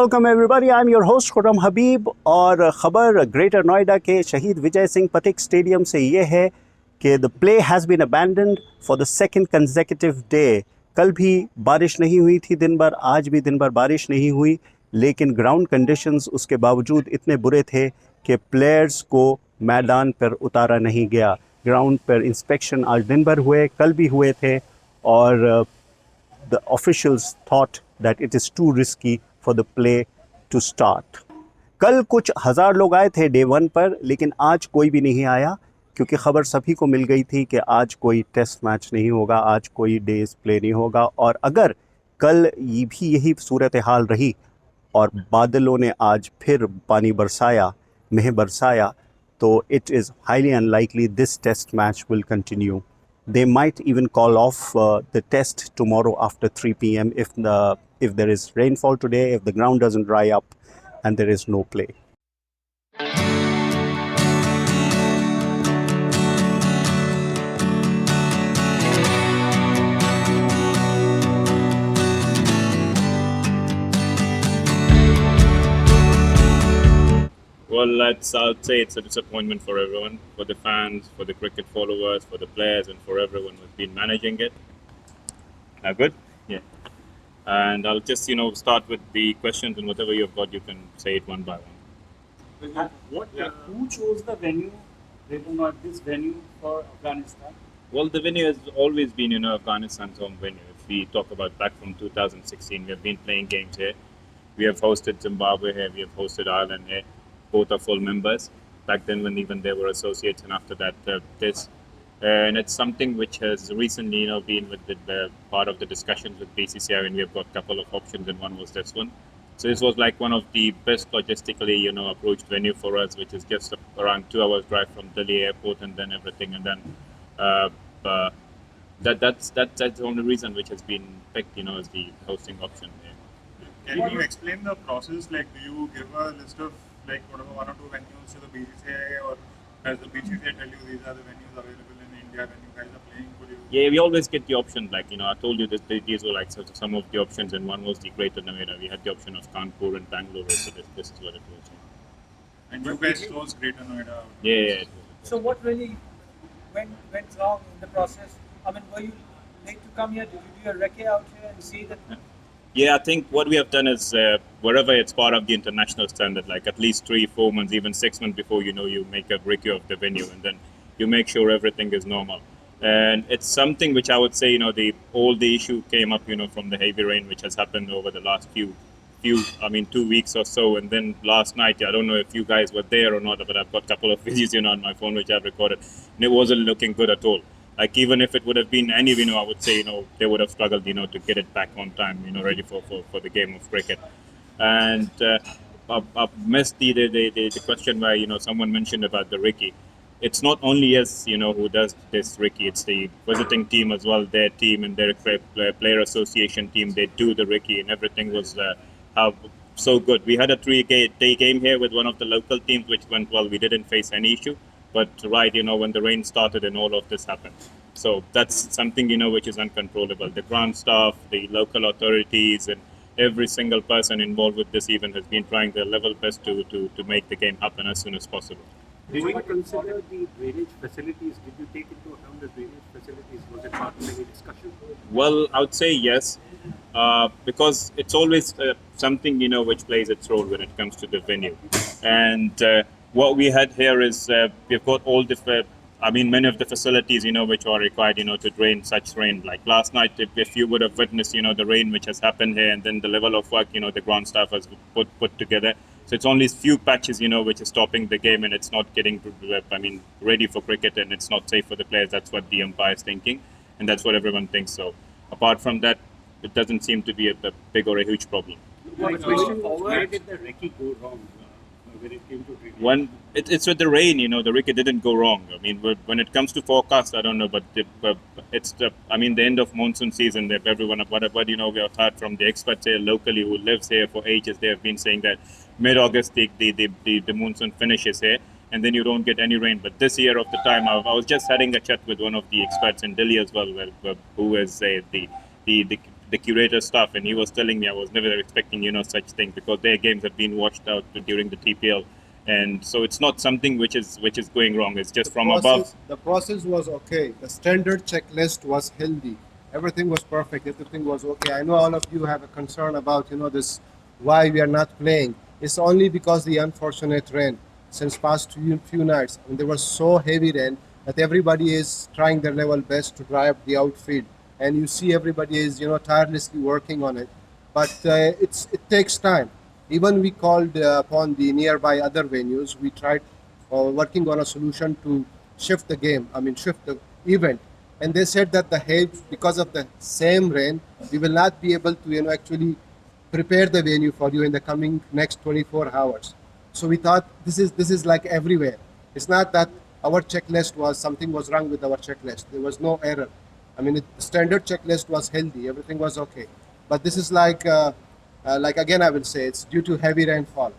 Welcome everybody, I am your host Khurram Habib. और ख़बर greater Noida के शहीद विजय सिंह पथिक स्टेडियम से ये है कि the play has been abandoned for the second consecutive day. कल भी बारिश नहीं हुई थी दिन भर, आज भी दिन भर बारिश नहीं हुई, लेकिन ग्राउंड कंडीशंस उसके बावजूद इतने बुरे थे कि प्लेयर्स को मैदान पर उतारा नहीं गया। ग्राउंड पर इंस्पेक्शन आज दिन भर हुए, कल भी हुए थे, और the officials thought that it is too risky for the play to start. कल कुछ हज़ार लोग आए थे डे 1 पर, लेकिन आज कोई भी नहीं आया क्योंकि ख़बर सभी को मिल गई थी कि आज कोई टेस्ट मैच नहीं होगा, आज कोई डेज प्ले नहीं होगा। और अगर कल ये भी यही सूरत हाल रही और बादलों ने आज फिर पानी बरसाया, मेह बरसाया, तो it is highly unlikely this test match will continue. They might even call off the test tomorrow after 3 p.m. if there is rainfall today, if the ground doesn't dry up and there is no play. Well, I'd say it's a disappointment for everyone, for the fans, for the cricket followers, for the players, and for everyone who's been managing it. Good? Yeah. And I'll just, start with the questions, and whatever you've got, you can say it one by one. Who chose the venue? They do not this venue for Afghanistan. Well, the venue has always been, Afghanistan's home venue. If we talk about back from 2016, we have been playing games here. We have hosted Zimbabwe here. We have hosted Ireland here. Both are full members. Back then, when even they were associates, and after that, this. And it's something which has recently, been with the part of the discussions with BCCI, and we have got a couple of options, and one was this one. So this was like one of the best logistically, approached venue for us, which is just around 2 hours drive from Delhi airport, and then everything, and then that's the only reason which has been picked, as the hosting option there. Can you explain the process? Like, do you give a list of whatever 1 or 2 venues to the BCCI, or does the BCCI tell you these are the venues available in India when you guys are playing? Yeah, we always get the option. I told you that these were some of the options, and one was the Greater Noida. We had the option of Kanpur and Bangalore, so this is what it was. And you guys chose Greater Noida? Yeah. So what really went wrong in the process? I mean, were you late to come here? Did you do a recce out here and see that? Yeah, I think what we have done is wherever it's part of the international standard, like at least 3-4 months, even 6 months before, you make a recce of the venue, and then you make sure everything is normal. And it's something which I would say, the issue came up, from the heavy rain which has happened over the last 2 weeks or so. And then last night, I don't know if you guys were there or not, but I've got a couple of videos, on my phone which I've recorded, and it wasn't looking good at all. Like, even if it would have been any, I would say, they would have struggled, to get it back on time, ready for the game of cricket. And I've missed the question where, someone mentioned about the recce. It's not only us, who does this recce. It's the visiting team as well, their team and their player association team. They do the recce, and everything was so good. We had a 3-day game here with one of the local teams, which went well. We didn't face any issue. But when the rain started and all of this happened. So that's something, which is uncontrollable. The ground staff, the local authorities, and every single person involved with this event has been trying their level best to make the game happen as soon as possible. Did you consider the drainage facilities? Did you take into account the drainage facilities? Was it part of any discussion? Well, I would say yes, because it's always something, which plays its role when it comes to the venue. And what we had here is we've got all many of the facilities, which are required, to drain such rain. Like last night, if you would have witnessed, the rain which has happened here, and then the level of work, the ground staff has put together. So it's only few patches, which is stopping the game, and it's not getting, ready for cricket, and it's not safe for the players. That's what the umpire is thinking, and that's what everyone thinks. So apart from that, it doesn't seem to be a big or a huge problem. Where did the recce go wrong? When it came to when it's with the rain, the recce didn't go wrong. When it comes to forecast, I don't know, but it's the end of monsoon season. That everyone, what we have heard from the experts here locally who lives here for ages, they have been saying that mid-August the monsoon finishes here, and then you don't get any rain. But this year of the time, I was just having a chat with one of the experts in Delhi as well, who is the the curator stuff, and he was telling me I was never expecting, such thing, because their games have been watched out during the TPL, and so it's not something which is going wrong. It's just from above. The process was okay. The standard checklist was healthy. Everything was perfect. Everything was okay. I know all of you have a concern about this, why we are not playing. It's only because the unfortunate rain since past few nights. And there was so heavy rain that everybody is trying their level best to dry up the outfield, and you see everybody is tirelessly working on it. But it takes time. Even we called upon the nearby other venues. We tried working on a solution to shift the game. Shift the event, and they said that because of the same rain, we will not be able to actually prepare the venue for you in the coming next 24 hours. So we thought this is like everywhere. It's not that our checklist something was wrong with our checklist. There was no error. The standard checklist was healthy. Everything was okay. But this is like again, I will say it's due to heavy rainfall.